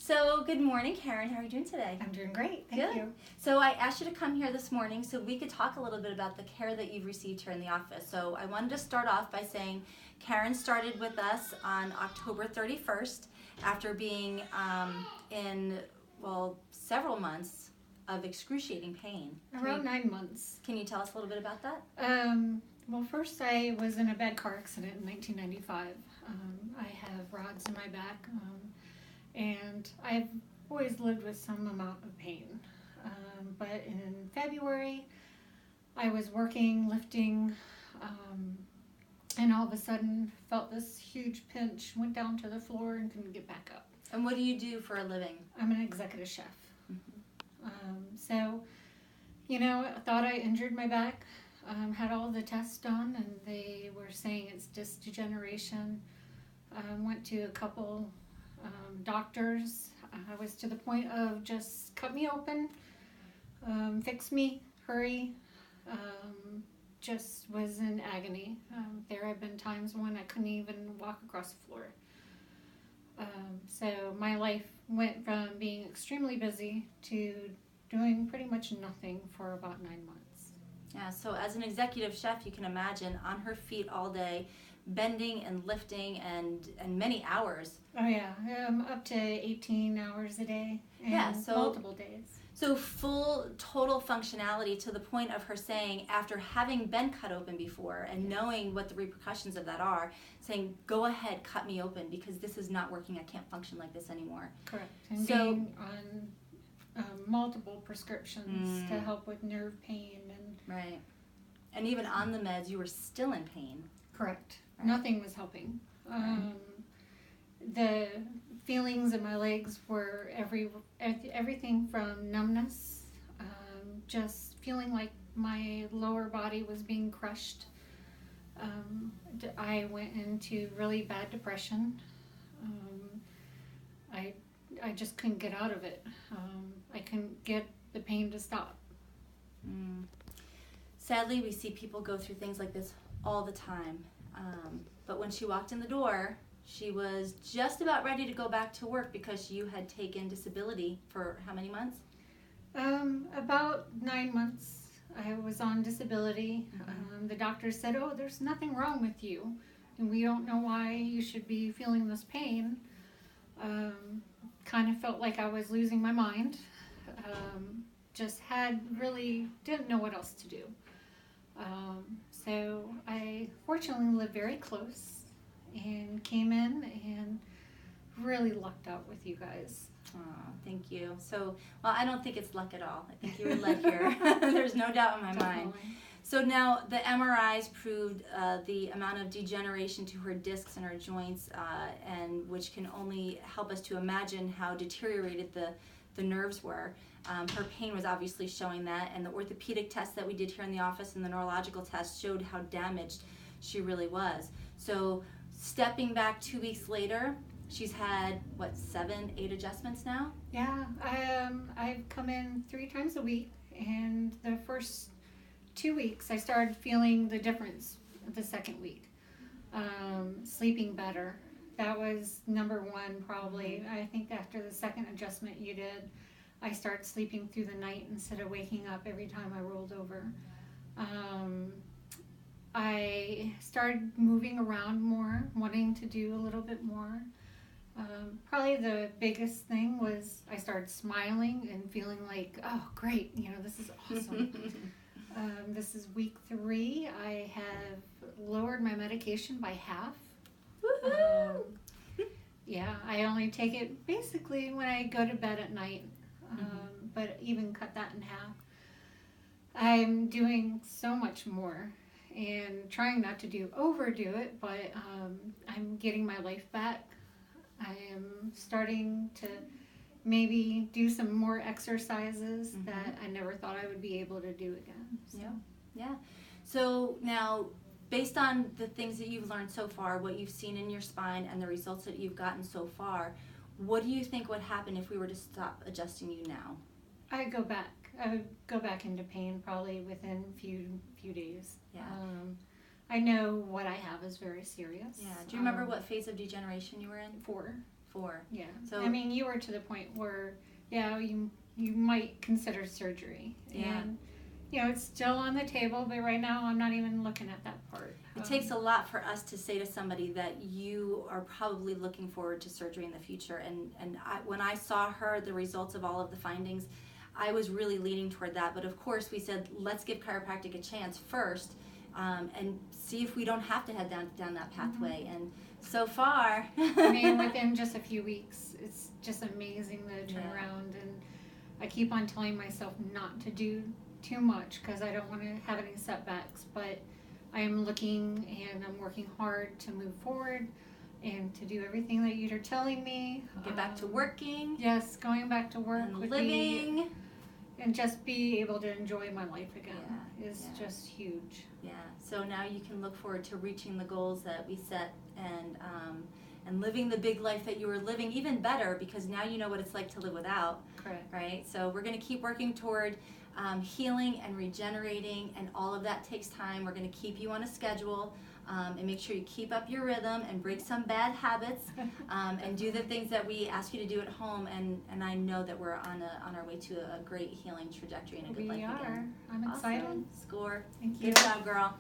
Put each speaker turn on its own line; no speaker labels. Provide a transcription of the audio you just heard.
So, good morning, Karen. How are you doing today?
I'm doing great, thank you.
So, I asked you to come here this morning so we could talk a little bit about the care that you've received here in the office. So, I wanted to start off by saying Karen started with us on October 31st after being in, several months of excruciating pain.
Around 9 months.
Can you tell us a little bit about that?
Well, first I was in a bad car accident in 1995. I have rods in my back, and I've always lived with some amount of pain. But in February, I was working, lifting, and all of a sudden felt this huge pinch, went down to the floor and couldn't get back up.
And what do you do for a living?
I'm an executive chef.
Mm-hmm.
So, I thought I injured my back. Had all the tests done, and they were saying it's disc degeneration. Went to a couple doctors. I was to the point of just cut me open, fix me, hurry. Just was in agony. There have been times when I couldn't even walk across the floor. So my life went from being extremely busy to doing pretty much nothing for about 9 months.
Yeah, so as an executive chef, you can imagine on her feet all day, bending and lifting and many hours.
Oh yeah, up to 18 hours a day and multiple days.
So full, total functionality to the point of her saying, after having been cut open before and knowing what the repercussions of that are, saying, go ahead, cut me open because this is not working. I can't function like this anymore.
Correct. And being on multiple prescriptions to help with nerve pain.
Right. And even on the meds, you were still in pain.
Correct. Right. Nothing was helping. The feelings in my legs were everything from numbness, just feeling like my lower body was being crushed. I went into really bad depression. I just couldn't get out of it. I couldn't get the pain to stop.
Sadly, we see people go through things like this all the time. But when she walked in the door, she was just about ready to go back to work because you had taken disability for how many months?
About 9 months. I was on disability. The doctor said, oh, there's nothing wrong with you, and we don't know why you should be feeling this pain. Kind of felt like I was losing my mind. Just didn't know what else to do. So I fortunately lived very close and came in and really lucked out with you guys.
Oh, thank you. So, I don't think it's luck at all. I think you were led here. There's no doubt in my mind. So now the MRIs proved the amount of degeneration to her discs and her joints, and which can only help us to imagine how deteriorated the nerves were. Her pain was obviously showing that, and the orthopedic test that we did here in the office and the neurological test showed how damaged she really was. So stepping back 2 weeks later, she's had, 7, 8 adjustments now?
Yeah, I've come in 3 times a week, and the first 2 weeks I started feeling the difference the second week. Sleeping better. That was number one probably. I think after the second adjustment you did, I started sleeping through the night instead of waking up every time I rolled over. I started moving around more, wanting to do a little bit more. Probably the biggest thing was I started smiling and feeling like, oh great, this is awesome. This is week 3. I have lowered my medication by half.
Woohoo!
Yeah, I only take it basically when I go to bed at night, but even cut that in half. I'm doing so much more and trying not to overdo it, but I'm getting my life back. I am starting to maybe do some more exercises that I never thought I would be able to do again. So.
Yeah. So now, based on the things that you've learned so far, what you've seen in your spine and the results that you've gotten so far, what do you think would happen if we were to stop adjusting you now?
I would go back into pain probably within a few days.
Yeah.
I know what I have is very serious.
Yeah. Do you remember what phase of degeneration you were in?
4.
before.
Yeah.
So
I mean, you were to the point where, yeah, you might consider surgery.
Yeah.
And, you know, it's still on the table, but right now I'm not even looking at that part.
It takes a lot for us to say to somebody that you are probably looking forward to surgery in the future. And when I saw her, the results of all of the findings, I was really leaning toward that. But of course, we said, let's give chiropractic a chance first, and see if we don't have to head down that pathway.
Mm-hmm.
And so far,
I mean, within just a few weeks, it's just amazing the
Yeah.
turnaround. And I keep on telling myself not to do too much because I don't want to have any setbacks. But I am looking and I'm working hard to move forward and to do everything that you're telling me.
get back to working
Yes, going back to work
and
would
living.
be, and just be able to enjoy my life again is
Yeah.
just huge.
Yeah. So now you can look forward to reaching the goals that we set and living the big life that you were living even better, because now you know what it's like to live without.
Correct.
Right? So we're going to keep working toward healing and regenerating, and all of that takes time. We're going to keep you on a schedule, and make sure you keep up your rhythm and break some bad habits, and do the things that we ask you to do at home. And I know that we're on our way to a great healing trajectory and a good life
We are.
again.
I'm excited.
Awesome. Score.
Thank you.
Good job, girl.